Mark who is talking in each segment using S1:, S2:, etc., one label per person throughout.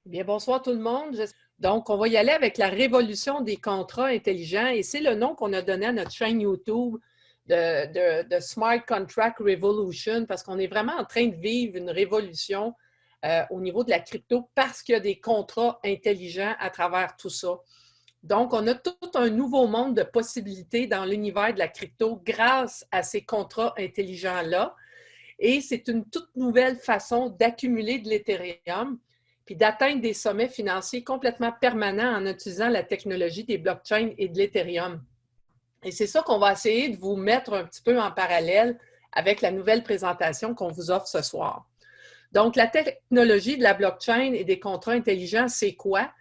S1: Bien, bonsoir tout le monde. Donc, on va y aller avec la révolution des contrats intelligents et c'est le nom qu'on a donné à notre chaîne YouTube de Smart Contract Revolution parce qu'on est vraiment en train de vivre une révolution au niveau de la crypto parce qu'il y a des contrats intelligents à travers tout ça. Donc, on a tout un nouveau monde de possibilités dans l'univers de la crypto grâce à ces contrats intelligents-là. Et c'est une toute nouvelle façon d'accumuler de l'Ethereum puis d'atteindre des sommets financiers complètement permanents en utilisant la technologie des blockchains et de l'Ethereum. Et c'est ça qu'on va essayer de vous mettre un petit peu en parallèle avec la nouvelle présentation qu'on vous offre ce soir. Donc, la technologie de la blockchain et des contrats intelligents, c'est quoi?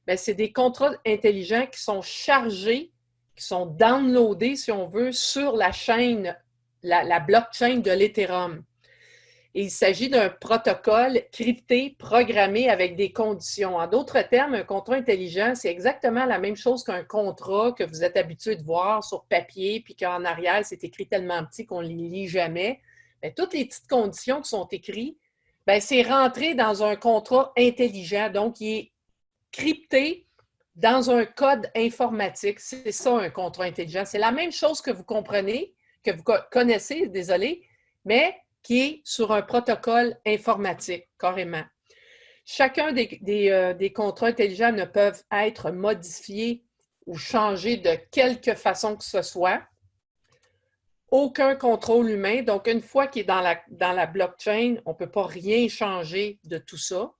S1: Bien, c'est des contrats intelligents qui sont chargés, qui sont downloadés, si on veut, sur la chaîne, la blockchain de l'Ethereum. Et il s'agit d'un protocole crypté, programmé avec des conditions. En d'autres termes, un contrat intelligent, c'est exactement la même chose qu'un contrat que vous êtes habitué de voir sur papier, puis qu'en arrière, c'est écrit tellement petit qu'on ne les lit jamais. Bien, toutes les petites conditions qui sont écrites, bien, c'est rentré dans un contrat intelligent, donc il est crypté dans un code informatique. C'est ça, un contrat intelligent. C'est la même chose que vous comprenez, que vous connaissez, désolé, mais qui est sur un protocole informatique, carrément. Chacun des contrats intelligents ne peuvent être modifiés ou changés de quelque façon que ce soit. Aucun contrôle humain. Donc, une fois qu'il est dans la blockchain, on ne peut pas rien changer de tout ça.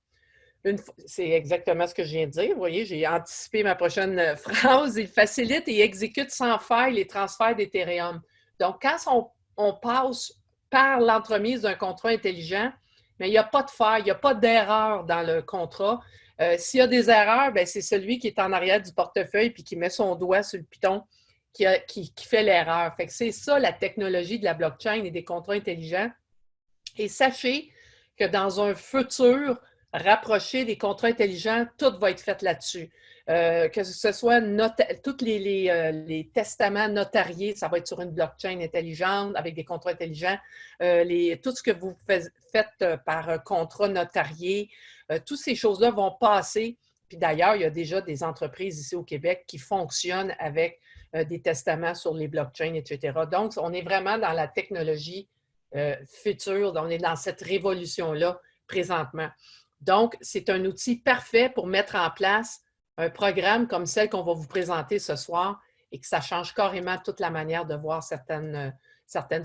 S1: C'est exactement ce que je viens de dire. Vous voyez, j'ai anticipé ma prochaine phrase. Il facilite et exécute sans faille les transferts d'Ethereum. Donc, quand on passe par l'entremise d'un contrat intelligent, mais il n'y a pas de faille, il n'y a pas d'erreur dans le contrat. S'il y a des erreurs, bien, c'est celui qui est en arrière du portefeuille puis qui met son doigt sur le piton qui fait l'erreur. Fait que c'est ça la technologie de la blockchain et des contrats intelligents. Et sachez que dans un futur rapproché des contrats intelligents, tout va être fait là-dessus. Que ce soit tous les testaments notariés, ça va être sur une blockchain intelligente avec des contrats intelligents. Tout ce que vous faites par contrat notarié, toutes ces choses-là vont passer. Puis d'ailleurs, il y a déjà des entreprises ici au Québec qui fonctionnent avec des testaments sur les blockchains, etc. Donc, on est vraiment dans la technologie future. On est dans cette révolution-là présentement. Donc, c'est un outil parfait pour mettre en place un programme comme celle qu'on va vous présenter ce soir et que ça change carrément toute la manière de voir certaines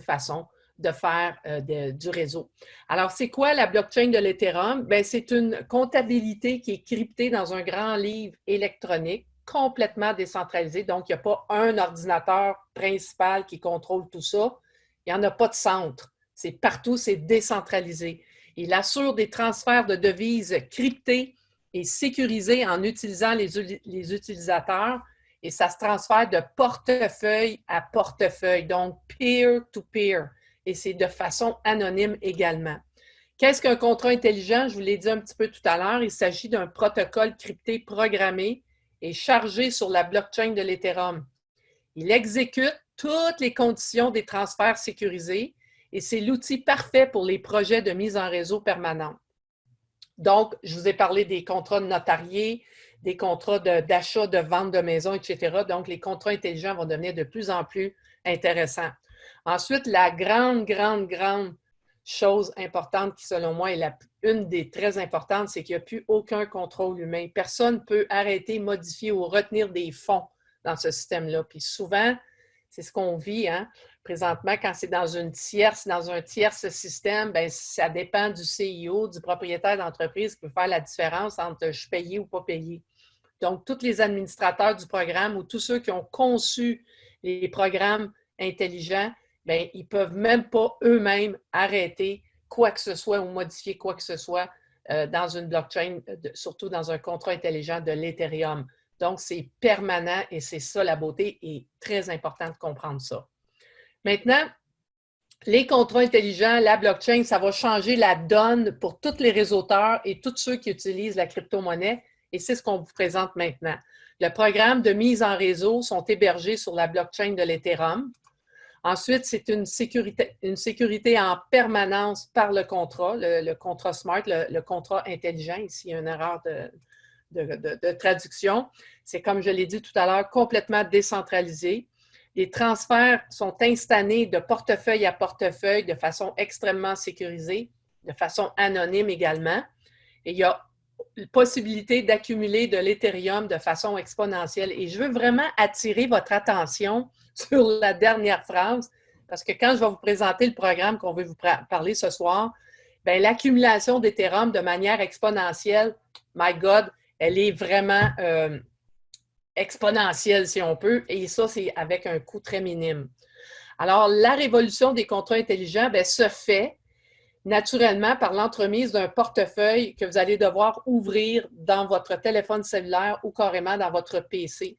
S1: façons de faire du réseau. Alors, c'est quoi la blockchain de l'Ethereum? Bien, c'est une comptabilité qui est cryptée dans un grand livre électronique, complètement décentralisé. Donc, il n'y a pas un ordinateur principal qui contrôle tout ça. Il n'y en a pas de centre. C'est partout, c'est décentralisé. Il assure des transferts de devises cryptés et sécurisés en utilisant les utilisateurs et ça se transfère de portefeuille à portefeuille, donc peer-to-peer. Et c'est de façon anonyme également. Qu'est-ce qu'un contrat intelligent? Je vous l'ai dit un petit peu tout à l'heure. Il s'agit d'un protocole crypté programmé et chargé sur la blockchain de l'Ethereum. Il exécute toutes les conditions des transferts sécurisés et c'est l'outil parfait pour les projets de mise en réseau permanente. Donc, je vous ai parlé des contrats notariés, des contrats d'achat, de vente de maison, etc. Donc, les contrats intelligents vont devenir de plus en plus intéressants. Ensuite, la grande chose importante qui, selon moi, est une des très importantes, c'est qu'il n'y a plus aucun contrôle humain. Personne ne peut arrêter, modifier ou retenir des fonds dans ce système-là. Puis souvent, c'est ce qu'on vit, hein? Présentement, quand c'est dans un tierce système, bien, ça dépend du CIO, du propriétaire d'entreprise qui peut faire la différence entre je paye ou pas payer. Donc, tous les administrateurs du programme ou tous ceux qui ont conçu les programmes intelligents, bien, ils ne peuvent même pas eux-mêmes arrêter quoi que ce soit ou modifier quoi que ce soit dans une blockchain, surtout dans un contrat intelligent de l'Ethereum. Donc, c'est permanent et c'est ça la beauté et très important de comprendre ça. Maintenant, les contrats intelligents, la blockchain, ça va changer la donne pour tous les réseauteurs et tous ceux qui utilisent la crypto-monnaie et c'est ce qu'on vous présente maintenant. Le programme de mise en réseau sont hébergés sur la blockchain de l'Ethereum. Ensuite, c'est une sécurité en permanence par le contrat, le contrat SMART, le contrat intelligent. Ici, il y a une erreur de traduction. C'est, comme je l'ai dit tout à l'heure, complètement décentralisé. Les transferts sont instantanés de portefeuille à portefeuille de façon extrêmement sécurisée, de façon anonyme également. Et il y a possibilité d'accumuler de l'Ethereum de façon exponentielle. Et je veux vraiment attirer votre attention sur la dernière phrase, parce que quand je vais vous présenter le programme qu'on veut vous parler ce soir, bien, l'accumulation d'Ethereum de manière exponentielle, my God, elle est vraiment exponentielle, si on peut, et ça, c'est avec un coût très minime. Alors, la révolution des contrats intelligents bien, se fait naturellement par l'entremise d'un portefeuille que vous allez devoir ouvrir dans votre téléphone cellulaire ou carrément dans votre PC.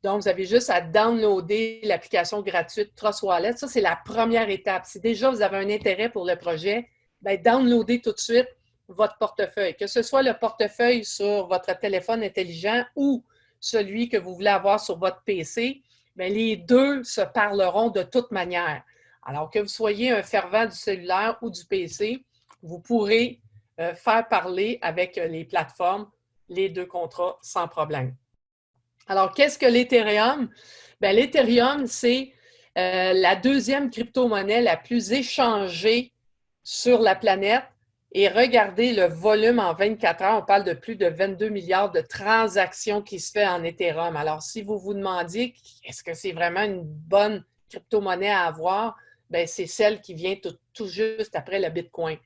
S1: Donc, vous avez juste à downloader l'application gratuite Trust Wallet. Ça, c'est la première étape. Si déjà vous avez un intérêt pour le projet, bien, downloadez tout de suite votre portefeuille. Que ce soit le portefeuille sur votre téléphone intelligent ou celui que vous voulez avoir sur votre PC, bien, les deux se parleront de toute manière. Alors que vous soyez un fervent du cellulaire ou du PC, vous pourrez faire parler avec les plateformes les deux contrats sans problème. Alors, qu'est-ce que l'Ethereum? Bien, l'Ethereum, c'est la deuxième crypto-monnaie la plus échangée sur la planète. Et regardez le volume en 24 heures, on parle de plus de 22 milliards de transactions qui se fait en Ethereum. Alors, si vous vous demandiez, est-ce que c'est vraiment une bonne crypto-monnaie à avoir? Bien, c'est celle qui vient tout juste après le Bitcoin.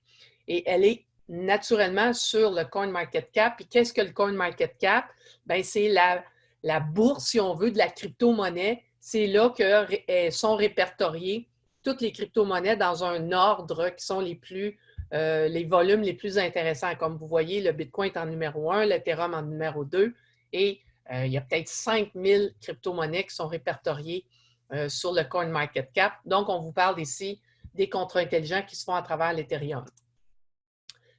S1: Et elle est naturellement sur le CoinMarketCap. Puis qu'est-ce que le CoinMarketCap? Bien, c'est la bourse, si on veut, de la crypto-monnaie. C'est là que sont répertoriées toutes les crypto-monnaies dans un ordre qui sont les volumes les plus intéressants. Comme vous voyez, le Bitcoin est en numéro 1, l'Ethereum en numéro 2, et il y a peut-être 5000 crypto-monnaies qui sont répertoriées sur le CoinMarketCap. Donc, on vous parle ici des contrats intelligents qui se font à travers l'Ethereum.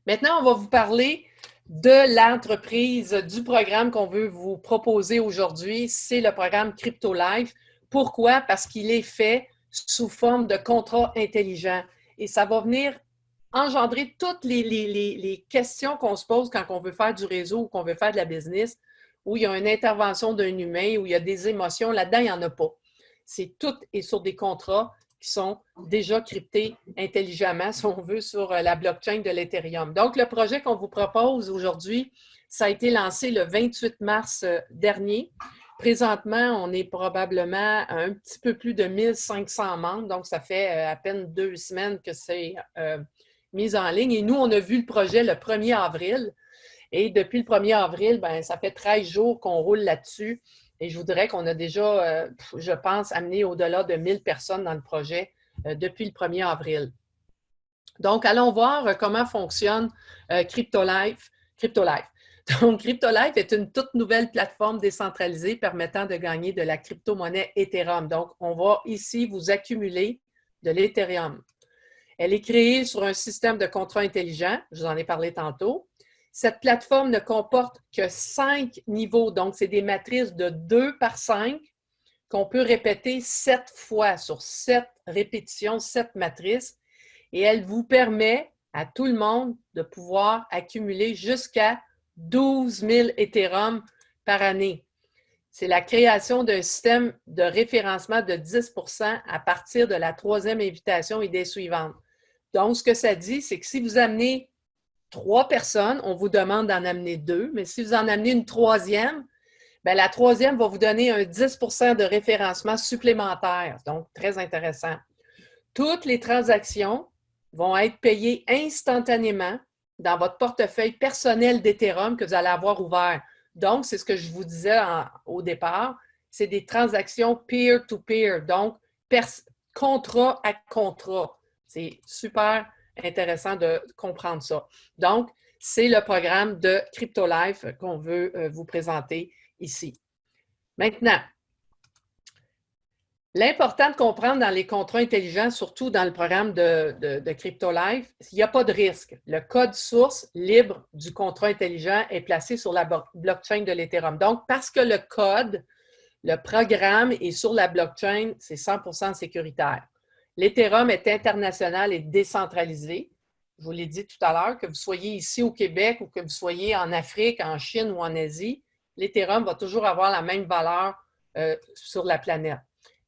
S1: Maintenant, on va vous parler de l'entreprise, du programme qu'on veut vous proposer aujourd'hui. C'est le programme CryptoLife. Pourquoi? Parce qu'il est fait sous forme de contrat intelligent. Et ça va venir engendrer toutes les questions qu'on se pose quand on veut faire du réseau ou qu'on veut faire de la business, où il y a une intervention d'un humain, où il y a des émotions. Là-dedans, il n'y en a pas. C'est tout est sur des contrats qui sont déjà cryptés intelligemment, si on veut, sur la blockchain de l'Ethereum. Donc, le projet qu'on vous propose aujourd'hui, ça a été lancé le 28 mars dernier. Présentement, on est probablement à un petit peu plus de 1500 membres, donc ça fait à peine 2 semaines que c'est mis en ligne. Et nous, on a vu le projet le 1er avril. Et depuis le 1er avril, bien, ça fait 13 jours qu'on roule là-dessus. Et je vous dirais qu'on a déjà, je pense, amené au-delà de 1000 personnes dans le projet depuis le 1er avril. Donc, allons voir comment fonctionne CryptoLife. Donc, CryptoLife est une toute nouvelle plateforme décentralisée permettant de gagner de la crypto-monnaie Ethereum. Donc, on va ici vous accumuler de l'Ethereum. Elle est créée sur un système de contrats intelligents, je vous en ai parlé tantôt. Cette plateforme ne comporte que 5 niveaux, donc c'est des matrices de 2 par 5 qu'on peut répéter 7 fois sur 7 répétitions, 7 matrices. Et elle vous permet à tout le monde de pouvoir accumuler jusqu'à 12 000 Ethereum par année. C'est la création d'un système de référencement de 10 % à partir de la 3e invitation et des suivantes. Donc, ce que ça dit, c'est que si vous amenez 3 personnes, on vous demande d'en amener 2, mais si vous en amenez une 3e, bien, la 3e va vous donner un 10 % de référencement supplémentaire. Donc, très intéressant. Toutes les transactions vont être payées instantanément dans votre portefeuille personnel d'Ethereum que vous allez avoir ouvert. Donc, c'est ce que je vous disais au départ, c'est des transactions peer-to-peer, donc contrat à contrat. C'est super intéressant de comprendre ça. Donc, c'est le programme de CryptoLife qu'on veut vous présenter ici. Maintenant, l'important de comprendre dans les contrats intelligents, surtout dans le programme de CryptoLife, il n'y a pas de risque. Le code source libre du contrat intelligent est placé sur la blockchain de l'Ethereum. Donc, parce que le code, le programme est sur la blockchain, c'est 100% sécuritaire. L'Ethereum est international et décentralisé. Je vous l'ai dit tout à l'heure, que vous soyez ici au Québec ou que vous soyez en Afrique, en Chine ou en Asie, l'Ethereum va toujours avoir la même valeur sur la planète.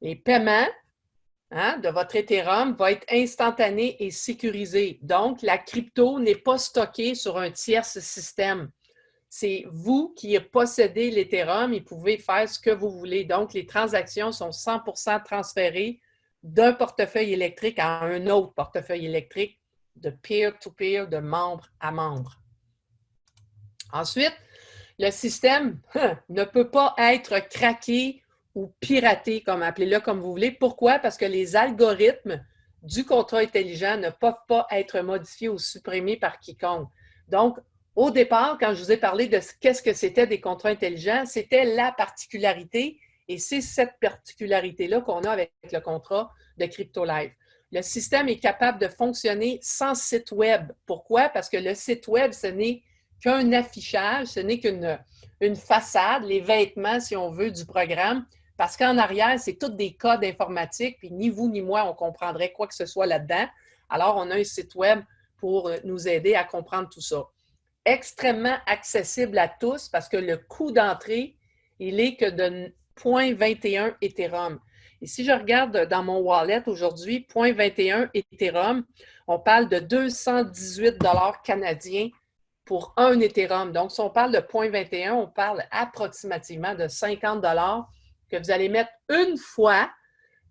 S1: Les paiements de votre Ethereum vont être instantanés et sécurisés. Donc, la crypto n'est pas stockée sur un tierce système. C'est vous qui possédez l'Ethereum et pouvez faire ce que vous voulez. Donc, les transactions sont 100% transférées d'un portefeuille électrique à un autre portefeuille électrique, de peer-to-peer, de membre à membre. Ensuite, le système ne peut pas être craqué ou piraté, comme appelez-le comme vous voulez. Pourquoi? Parce que les algorithmes du contrat intelligent ne peuvent pas être modifiés ou supprimés par quiconque. Donc, au départ, quand je vous ai parlé de qu'est-ce que c'était des contrats intelligents, c'était la particularité et c'est cette particularité-là qu'on a avec le contrat de CryptoLife. Le système est capable de fonctionner sans site web. Pourquoi? Parce que le site web, ce n'est qu'un affichage, ce n'est qu'une façade, les vêtements, si on veut, du programme, parce qu'en arrière, c'est tous des codes informatiques, puis ni vous ni moi, on comprendrait quoi que ce soit là-dedans. Alors, on a un site web pour nous aider à comprendre tout ça. Extrêmement accessible à tous parce que le coût d'entrée, il est que de 0,21 Ethereum. Et si je regarde dans mon wallet aujourd'hui, 0,21 Ethereum, on parle de 218 $ canadiens pour un Ethereum. Donc, si on parle de 0,21, on parle approximativement de 50 $ que vous allez mettre une fois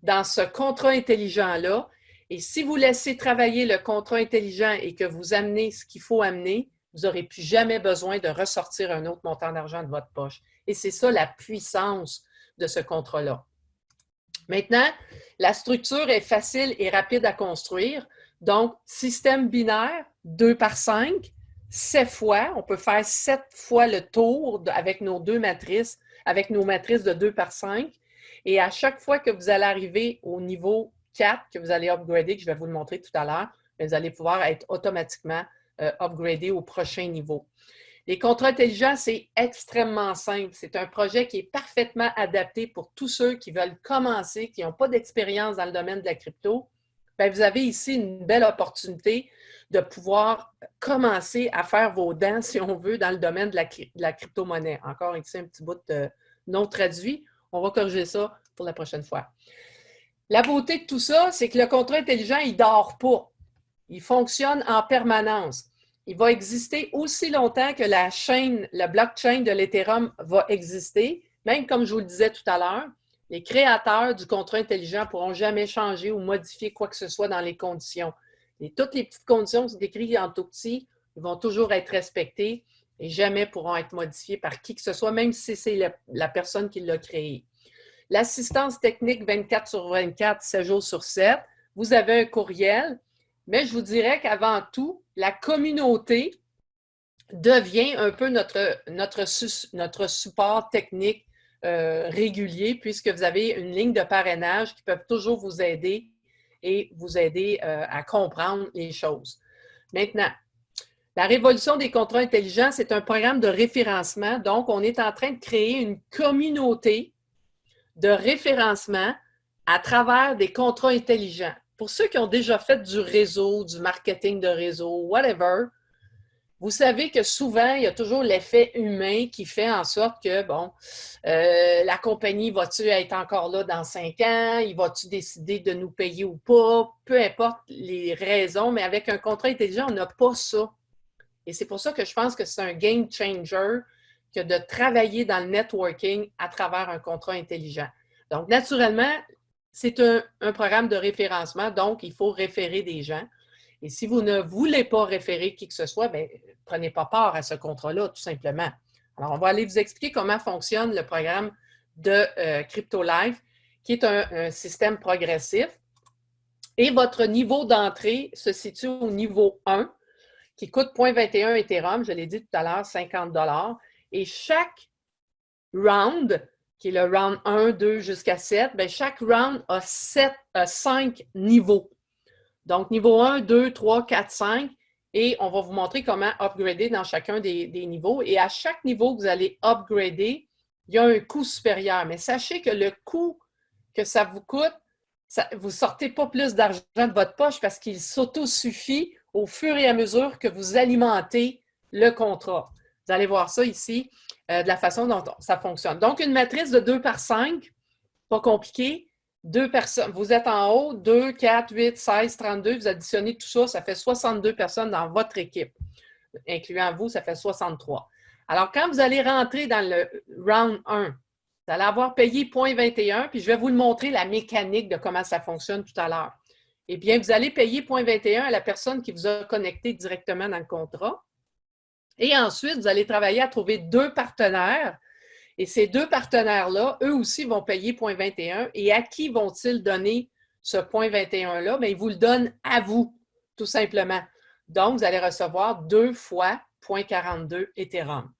S1: dans ce contrat intelligent-là. Et si vous laissez travailler le contrat intelligent et que vous amenez ce qu'il faut amener, vous n'aurez plus jamais besoin de ressortir un autre montant d'argent de votre poche. Et c'est ça la puissance de ce contrat-là. Maintenant, la structure est facile et rapide à construire. Donc, système binaire, 2 par 5, 7 fois. On peut faire 7 fois le tour avec nos deux matrices, avec nos matrices de 2 par 5. Et à chaque fois que vous allez arriver au niveau 4, que vous allez upgrader, que je vais vous le montrer tout à l'heure, vous allez pouvoir être automatiquement upgradé au prochain niveau. Les contrats intelligents, c'est extrêmement simple. C'est un projet qui est parfaitement adapté pour tous ceux qui veulent commencer, qui n'ont pas d'expérience dans le domaine de la crypto. Bien, vous avez ici une belle opportunité de pouvoir commencer à faire vos dents, si on veut, dans le domaine de la crypto-monnaie. Encore ici, un petit bout de non traduit. On va corriger ça pour la prochaine fois. La beauté de tout ça, c'est que le contrat intelligent, il ne dort pas. Il fonctionne en permanence. Il va exister aussi longtemps que la chaîne, le blockchain de l'Ethereum va exister. Même comme je vous le disais tout à l'heure, les créateurs du contrat intelligent ne pourront jamais changer ou modifier quoi que ce soit dans les conditions. Et toutes les petites conditions qui sont écrites en tout petit vont toujours être respectées et jamais pourront être modifiées par qui que ce soit, même si c'est la personne qui l'a créé. L'assistance technique 24 sur 24, 7 jours sur 7. Vous avez un courriel. Mais je vous dirais qu'avant tout, la communauté devient un peu notre support technique régulier, puisque vous avez une ligne de parrainage qui peuvent toujours vous aider et vous aider à comprendre les choses. Maintenant, la révolution des contrats intelligents, c'est un programme de référencement. Donc, on est en train de créer une communauté de référencement à travers des contrats intelligents. Pour ceux qui ont déjà fait du réseau, du marketing de réseau, whatever, vous savez que souvent, il y a toujours l'effet humain qui fait en sorte que, bon, la compagnie va-tu être encore là dans 5 ans? Il va-tu décider de nous payer ou pas? Peu importe les raisons, mais avec un contrat intelligent, on n'a pas ça. Et c'est pour ça que je pense que c'est un game changer que de travailler dans le networking à travers un contrat intelligent. Donc, naturellement, c'est un programme de référencement, donc il faut référer des gens. Et si vous ne voulez pas référer qui que ce soit, bien, prenez pas part à ce contrat-là, tout simplement. Alors, on va aller vous expliquer comment fonctionne le programme de CryptoLife, qui est un système progressif. Et votre niveau d'entrée se situe au niveau 1, qui coûte 0,21 Ethereum, je l'ai dit tout à l'heure, 50 $. Et chaque round, qui est le round 1, 2 jusqu'à 7, bien, chaque round a 5 niveaux. Donc, niveau 1, 2, 3, 4, 5. Et on va vous montrer comment upgrader dans chacun des niveaux. Et à chaque niveau que vous allez upgrader, il y a un coût supérieur. Mais sachez que le coût que ça vous coûte vous ne sortez pas plus d'argent de votre poche parce qu'il s'autosuffit au fur et à mesure que vous alimentez le contrat. Vous allez voir ça ici, de la façon dont ça fonctionne. Donc, une matrice de 2 par 5, pas compliqué. 2 personnes, vous êtes en haut, 2, 4, 8, 16, 32, vous additionnez tout ça, ça fait 62 personnes dans votre équipe. Incluant vous, ça fait 63. Alors, quand vous allez rentrer dans le round 1, vous allez avoir payé 0,21, puis je vais vous le montrer, la mécanique de comment ça fonctionne tout à l'heure. Eh bien, vous allez payer 0,21 à la personne qui vous a connecté directement dans le contrat. Et ensuite, vous allez travailler à trouver 2 partenaires. Et ces 2 partenaires-là, eux aussi vont payer 0,21. Et à qui vont-ils donner ce 0,21-là? Bien, ils vous le donnent à vous, tout simplement. Donc, vous allez recevoir 2 fois 0,42 Ethereum.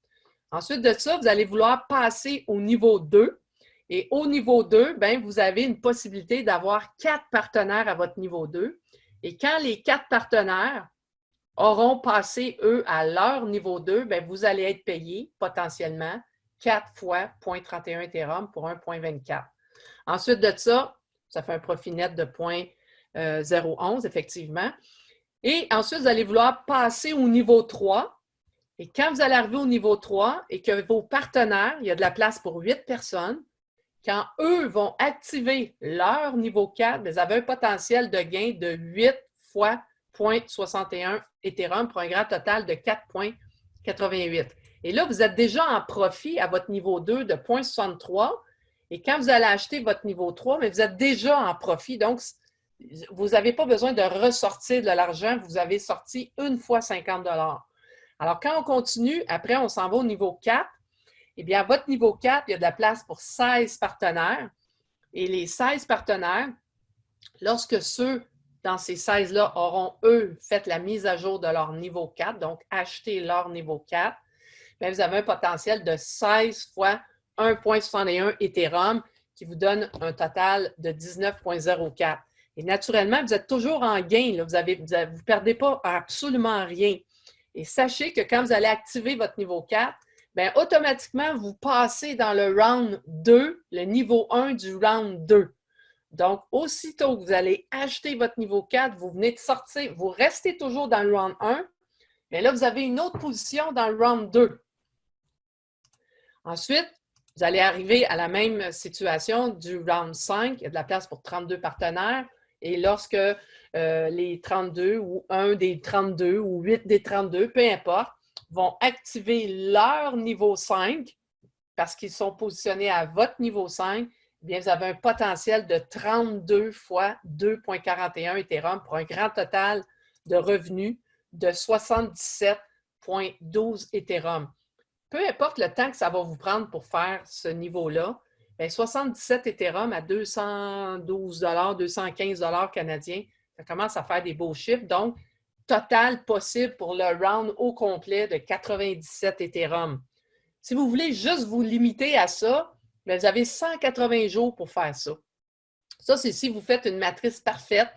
S1: Ensuite de ça, vous allez vouloir passer au niveau 2. Et au niveau 2, bien, vous avez une possibilité d'avoir 4 partenaires à votre niveau 2. Et quand les 4 partenaires auront passé, eux, à leur niveau 2, bien, vous allez être payé potentiellement 4 fois 0,31 Ethereum pour 1,24. Ensuite de ça, ça fait un profit net de 0,011, effectivement. Et ensuite, vous allez vouloir passer au niveau 3. Et quand vous allez arriver au niveau 3 et que vos partenaires, il y a de la place pour 8 personnes, quand eux vont activer leur niveau 4, vous avez un potentiel de gain de 8 fois 0,61 Ethereum pour un grand total de 4,88. Et là, vous êtes déjà en profit à votre niveau 2 de 0,63. Et quand vous allez acheter votre niveau 3, mais vous êtes déjà en profit. Donc, vous n'avez pas besoin de ressortir de l'argent. Vous avez sorti une fois 50 $. Alors, quand on continue, après, on s'en va au niveau 4. Eh bien, à votre niveau 4, il y a de la place pour 16 partenaires. Et les 16 partenaires, lorsque ceux dans ces 16-là auront, eux, fait la mise à jour de leur niveau 4, donc acheté leur niveau 4, bien, vous avez un potentiel de 16 fois 1,61 Ethereum qui vous donne un total de 19,04. Et naturellement, vous êtes toujours en gain. Là. Vous ne perdez pas absolument rien. Et sachez que quand vous allez activer votre niveau 4, bien, automatiquement, vous passez dans le round 2, le niveau 1 du round 2. Donc, aussitôt que vous allez acheter votre niveau 4, vous venez de sortir, vous restez toujours dans le round 1, mais là, vous avez une autre position dans le round 2. Ensuite, vous allez arriver à la même situation du round 5. Il y a de la place pour 32 partenaires. Et lorsque les 32 ou 1 des 32 ou 8 des 32, peu importe, vont activer leur niveau 5 parce qu'ils sont positionnés à votre niveau 5, bien, vous avez un potentiel de 32 fois 2,41 Ethereum pour un grand total de revenus de 77,12 Ethereum. Peu importe le temps que ça va vous prendre pour faire ce niveau-là, bien, 77 Ethereum à 212 215 canadiens, ça commence à faire des beaux chiffres. Donc, total possible pour le round au complet de 97 Ethereum. Si vous voulez juste vous limiter à ça, bien, vous avez 180 jours pour faire ça. Ça, c'est si vous faites une matrice parfaite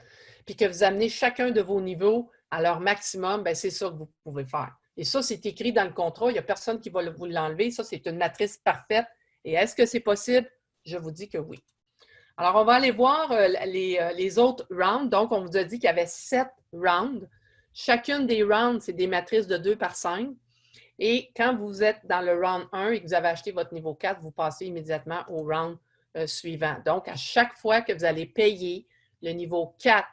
S1: puis que vous amenez chacun de vos niveaux à leur maximum, bien, c'est ça que vous pouvez faire. Et ça, c'est écrit dans le contrat. Il n'y a personne qui va vous l'enlever. Ça, c'est une matrice parfaite. Et est-ce que c'est possible? Je vous dis que oui. Alors, on va aller voir les autres rounds. Donc, on vous a dit qu'il y avait 7 rounds. Chacune des rounds, c'est des matrices de 2 par 5. Et quand vous êtes dans le round 1 et que vous avez acheté votre niveau 4, vous passez immédiatement au round suivant. Donc, à chaque fois que vous allez payer le niveau 4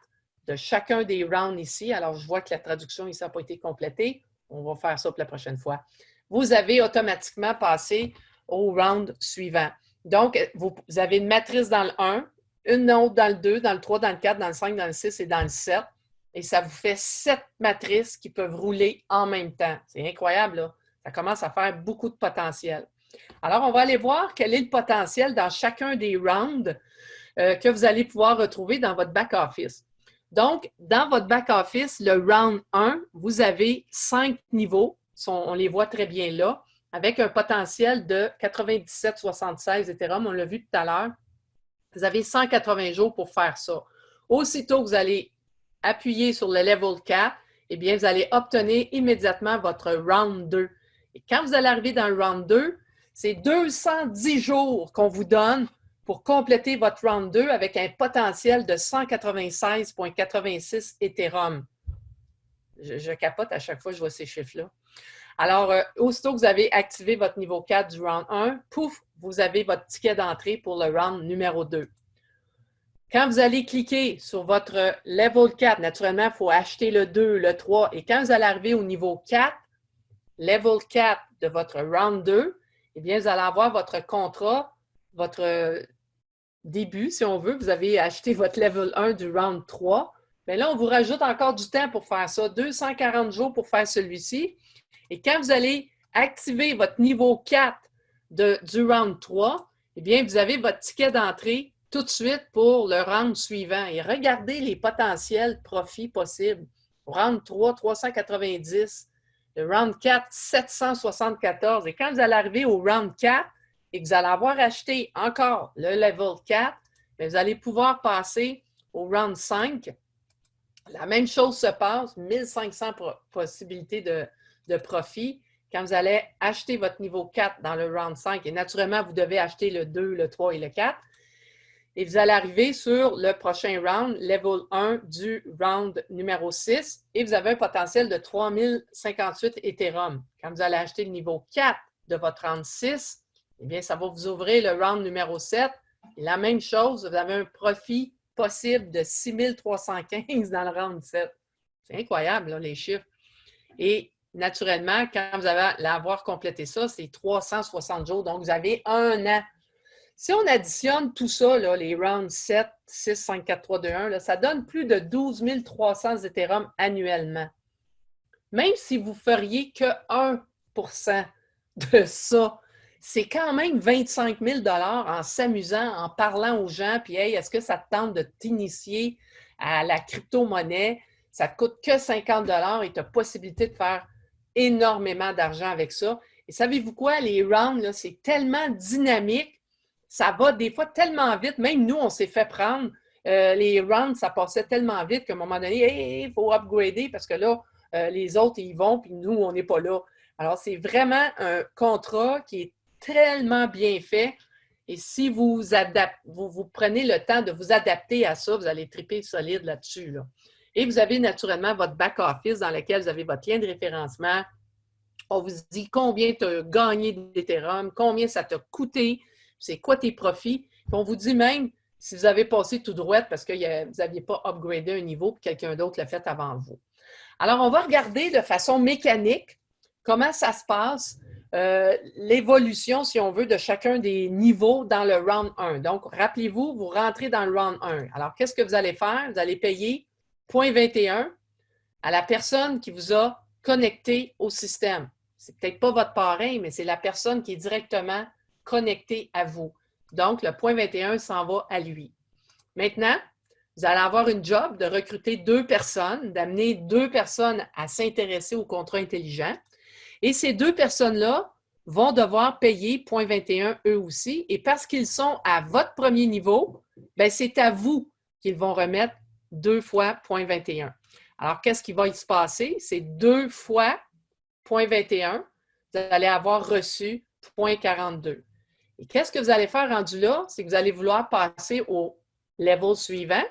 S1: de chacun des rounds ici, alors je vois que la traduction ici n'a pas été complétée, on va faire ça pour la prochaine fois, vous avez automatiquement passé au round suivant. Donc, vous avez une matrice dans le 1, une autre dans le 2, dans le 3, dans le 4, dans le 5, dans le 6 et dans le 7. Et ça vous fait 7 matrices qui peuvent rouler en même temps. C'est incroyable, là. Ça commence à faire beaucoup de potentiel. Alors, on va aller voir quel est le potentiel dans chacun des rounds que vous allez pouvoir retrouver dans votre back-office. Donc, dans votre back-office, le round 1, vous avez 5 niveaux. On les voit très bien là, avec un potentiel de 97,76 Ethereum. On l'a vu tout à l'heure. Vous avez 180 jours pour faire ça. Aussitôt que vous allez appuyer sur le level 4, eh bien, vous allez obtenir immédiatement votre round 2. Et quand vous allez arriver dans le round 2, c'est 210 jours qu'on vous donne pour compléter votre round 2 avec un potentiel de 196,86 Ethereum. Je capote à chaque fois que je vois ces chiffres-là. Alors, aussitôt que vous avez activé votre niveau 4 du round 1, pouf, vous avez votre ticket d'entrée pour le round numéro 2. Quand vous allez cliquer sur votre level 4, naturellement, il faut acheter le 2, le 3, et quand vous allez arriver au niveau 4, level 4 de votre round 2, eh bien, vous allez avoir votre contrat, votre début, si on veut. Vous avez acheté votre level 1 du round 3. Bien là, on vous rajoute encore du temps pour faire ça, 240 jours pour faire celui-ci. Et quand vous allez activer votre niveau 4 du round 3, eh bien, vous avez votre ticket d'entrée tout de suite pour le round suivant. Et regardez les potentiels profits possibles. Round 3, 390. Le round 4, 774. Et quand vous allez arriver au round 4 et que vous allez avoir acheté encore le level 4, bien, vous allez pouvoir passer au round 5. La même chose se passe, 1500 possibilités de profit quand vous allez acheter votre niveau 4 dans le round 5. Et naturellement, vous devez acheter le 2, le 3 et le 4. Et vous allez arriver sur le prochain round, level 1 du round numéro 6, et vous avez un potentiel de 3058 Ethereum. Quand vous allez acheter le niveau 4 de votre round 6, eh bien, ça va vous ouvrir le round numéro 7. Et la même chose, vous avez un profit possible de 6315 dans le round 7. C'est incroyable, là, les chiffres. Et naturellement, quand vous allez avoir complété ça, c'est 360 jours. Donc, vous avez un an. Si on additionne tout ça, là, les rounds 7, 6, 5, 4, 3, 2, 1, là, ça donne plus de 12 300 Ethereum annuellement. Même si vous feriez que 1% de ça, c'est quand même 25 000 en s'amusant, en parlant aux gens, puis hey, est-ce que ça te tente de t'initier à la crypto-monnaie? Ça te coûte que 50 et tu as possibilité de faire énormément d'argent avec ça. Et savez-vous quoi? Les rounds, c'est tellement dynamique. Ça va des fois tellement vite. Même nous, on s'est fait prendre. Les rounds, ça passait tellement vite qu'à un moment donné, il faut upgrader parce que là, les autres, ils vont, puis nous, on n'est pas là. Alors, c'est vraiment un contrat qui est tellement bien fait. Et si vous prenez le temps de vous adapter à ça, vous allez triper solide là-dessus. Là. Et vous avez naturellement votre back-office dans lequel vous avez votre lien de référencement. On vous dit combien tu as gagné d'Ethereum, combien ça t'a coûté, c'est quoi tes profits. Puis on vous dit même si vous avez passé tout droit parce que vous n'aviez pas upgradé un niveau puis quelqu'un d'autre l'a fait avant vous. Alors, on va regarder de façon mécanique comment ça se passe, l'évolution, si on veut, de chacun des niveaux dans le round 1. Donc, rappelez-vous, vous rentrez dans le round 1. Alors, qu'est-ce que vous allez faire? Vous allez payer 0,21 à la personne qui vous a connecté au système. C'est peut-être pas votre parrain, mais c'est la personne qui est directement connectée à vous. Donc, le 0,21 s'en va à lui. Maintenant, vous allez avoir une job de recruter 2 personnes, d'amener 2 personnes à s'intéresser au contrat intelligent. Et ces 2 personnes-là vont devoir payer 0,21 eux aussi. Et parce qu'ils sont à votre premier niveau, bien, c'est à vous qu'ils vont remettre 2 fois 0,21. Alors, qu'est-ce qui va y se passer? C'est 2 fois 0,21. Vous allez avoir reçu 0,42. Et qu'est-ce que vous allez faire rendu là? C'est que vous allez vouloir passer au level suivant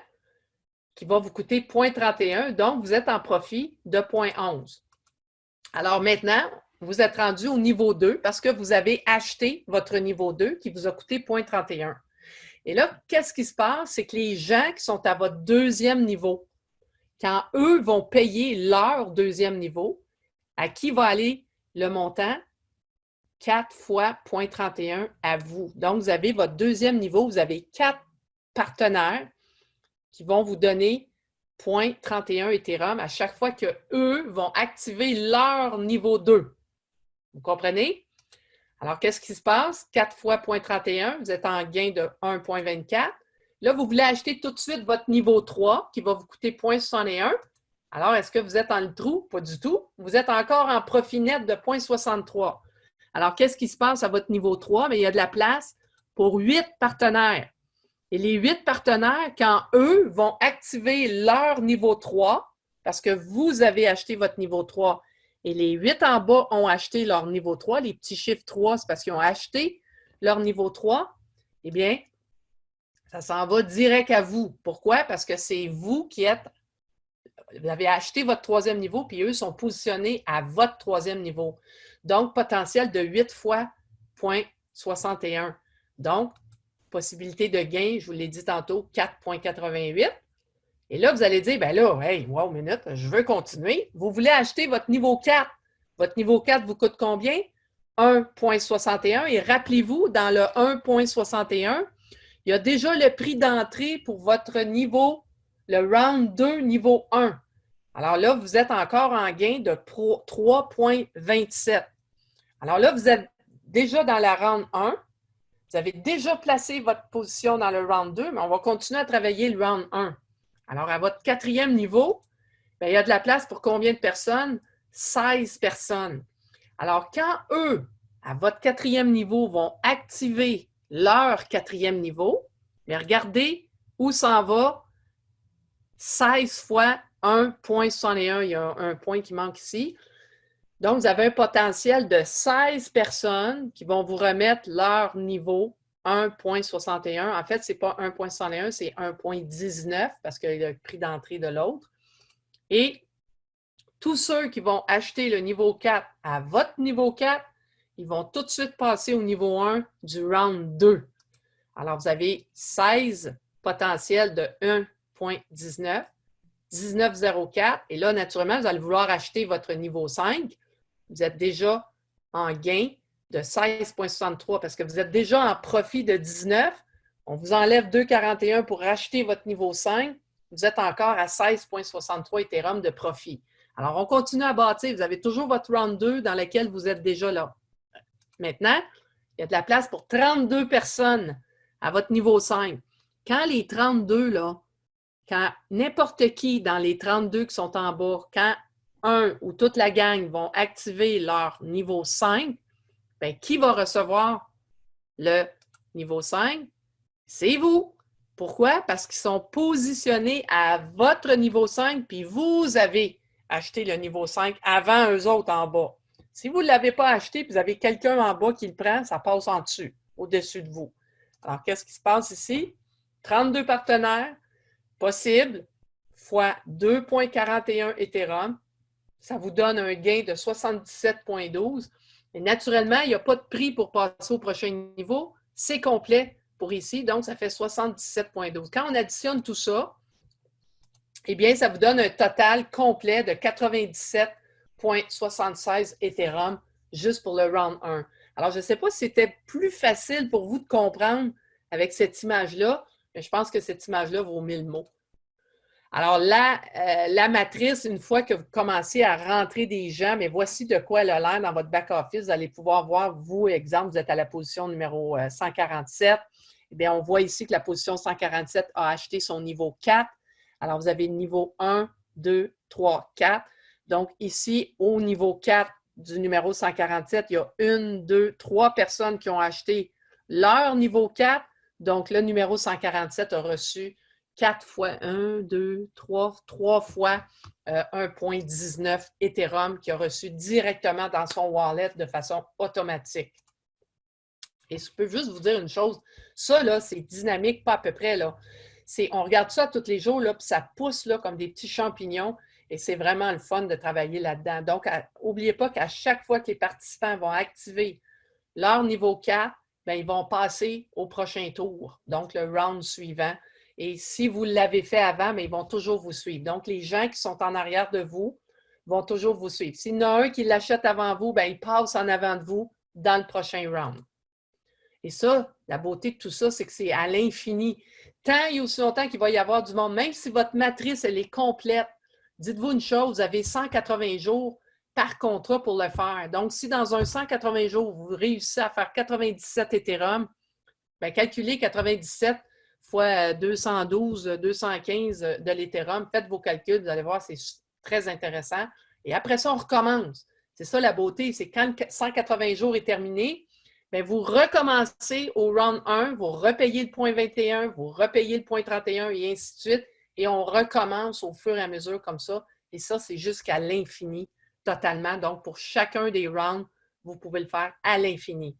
S1: qui va vous coûter 0,31. Donc, vous êtes en profit de 0,11. Alors maintenant, vous êtes rendu au niveau 2 parce que vous avez acheté votre niveau 2 qui vous a coûté 0,31. Et là, qu'est-ce qui se passe? C'est que les gens qui sont à votre deuxième niveau, quand eux vont payer leur deuxième niveau, à qui va aller le montant? 4 fois 0,31 à vous. Donc, vous avez votre deuxième niveau, vous avez 4 partenaires qui vont vous donner 0,31 Ethereum à chaque fois qu'eux vont activer leur niveau 2. Vous comprenez? Alors, qu'est-ce qui se passe? 4 fois 0,31, vous êtes en gain de 1,24. Là, vous voulez acheter tout de suite votre niveau 3 qui va vous coûter 0,61. Alors, est-ce que vous êtes dans le trou? Pas du tout. Vous êtes encore en profit net de 0,63. Alors, qu'est-ce qui se passe à votre niveau 3? Bien, il y a de la place pour 8 partenaires. Et les 8 partenaires, quand eux vont activer leur niveau 3, parce que vous avez acheté votre niveau 3, et les 8 en bas ont acheté leur niveau 3, les petits chiffres 3, c'est parce qu'ils ont acheté leur niveau 3, eh bien, Ça s'en va direct à vous. Pourquoi? Parce que c'est vous qui êtes, vous avez acheté votre troisième niveau, puis eux sont positionnés à votre troisième niveau. Donc, potentiel de 8 fois 0,61. Donc, possibilité de gain, je vous l'ai dit tantôt, 4,88. Et là, vous allez dire, ben là, hey, wow, minute, je veux continuer. Vous voulez acheter votre niveau 4. Votre niveau 4 vous coûte combien? 1,61. Et rappelez-vous, dans le 1,61, il y a déjà le prix d'entrée pour votre niveau, le round 2, niveau 1. Alors là, vous êtes encore en gain de 3,27. Alors là, vous êtes déjà dans la round 1. Vous avez déjà placé votre position dans le round 2, mais on va continuer à travailler le round 1. Alors, à votre quatrième niveau, bien, il y a de la place pour combien de personnes? 16 personnes. Alors, quand eux, à votre quatrième niveau, vont activer leur quatrième niveau, mais regardez où s'en va 16 fois 1,61. Il y a un point qui manque ici. Donc, vous avez un potentiel de 16 personnes qui vont vous remettre leur niveau 1,61. En fait, ce n'est pas 1,61, c'est 1,19 parce qu'il y a le prix d'entrée de l'autre. Et tous ceux qui vont acheter le niveau 4 à votre niveau 4, ils vont tout de suite passer au niveau 1 du round 2. Alors, vous avez 16 potentiels de 1,19, 19,04. Et là, naturellement, vous allez vouloir acheter votre niveau 5. Vous êtes déjà en gain de 16,63 parce que vous êtes déjà en profit de 19. On vous enlève 2,41 pour racheter votre niveau 5. Vous êtes encore à 16,63 Ethereum de profit. Alors, on continue à bâtir. Vous avez toujours votre round 2 dans lequel vous êtes déjà là. Maintenant, il y a de la place pour 32 personnes à votre niveau 5. Quand les 32, là, quand n'importe qui dans les 32 qui sont en bas, quand un ou toute la gang vont activer leur niveau 5, bien, qui va recevoir le niveau 5? C'est vous. Pourquoi? Parce qu'ils sont positionnés à votre niveau 5, puis vous avez acheté le niveau 5 avant eux autres en bas. Si vous ne l'avez pas acheté, puis vous avez quelqu'un en bas qui le prend, ça passe en dessus, au-dessus de vous. Alors, qu'est-ce qui se passe ici? 32 partenaires possibles fois 2,41 Ethereum. Ça vous donne un gain de 77,12. Et naturellement, il n'y a pas de prix pour passer au prochain niveau. C'est complet pour ici, donc ça fait 77,12. Quand on additionne tout ça, eh bien, ça vous donne un total complet de 97,76 Ethereum juste pour le round 1. Alors, je ne sais pas si c'était plus facile pour vous de comprendre avec cette image-là, mais je pense que cette image-là vaut 1000 mots. Alors, la matrice, une fois que vous commencez à rentrer des gens, mais voici de quoi elle a l'air dans votre back-office. Vous allez pouvoir voir, vous, exemple, vous êtes à la position numéro 147. Eh bien, on voit ici que la position 147 a acheté son niveau 4. Alors, vous avez le niveau 1, 2, 3, 4. Donc, ici, au niveau 4 du numéro 147, il y a 1, 2, 3 personnes qui ont acheté leur niveau 4. Donc, le numéro 147 a reçu 4 fois 1, 2, 3 fois 1,19 Ethereum qui a reçu directement dans son wallet de façon automatique. Et je peux juste vous dire une chose, ça, là, c'est dynamique, pas à peu près, là. On regarde ça tous les jours, là, puis ça pousse là, comme des petits champignons, et c'est vraiment le fun de travailler là-dedans. Donc, n'oubliez pas qu'à chaque fois que les participants vont activer leur niveau 4, bien, ils vont passer au prochain tour, donc le round suivant. Et si vous l'avez fait avant, bien, ils vont toujours vous suivre. Donc, les gens qui sont en arrière de vous vont toujours vous suivre. S'il y en a un qui l'achète avant vous, bien, il passe en avant de vous dans le prochain round. Et ça, la beauté de tout ça, c'est que c'est à l'infini. Tant et aussi longtemps qu'il va y avoir du monde, même si votre matrice, elle est complète, dites-vous une chose, vous avez 180 jours par contrat pour le faire. Donc, si dans un 180 jours, vous réussissez à faire 97 Ethereum, bien, calculez 97 fois 212, 215 de l'Ethereum, faites vos calculs, vous allez voir, c'est très intéressant. Et après ça, on recommence. C'est ça la beauté, c'est quand 180 jours est terminé, bien, vous recommencez au round 1, vous repayez le point 21, vous repayez le point 31 et ainsi de suite, et on recommence au fur et à mesure comme ça. Et ça, c'est jusqu'à l'infini, totalement. Donc, pour chacun des rounds, vous pouvez le faire à l'infini.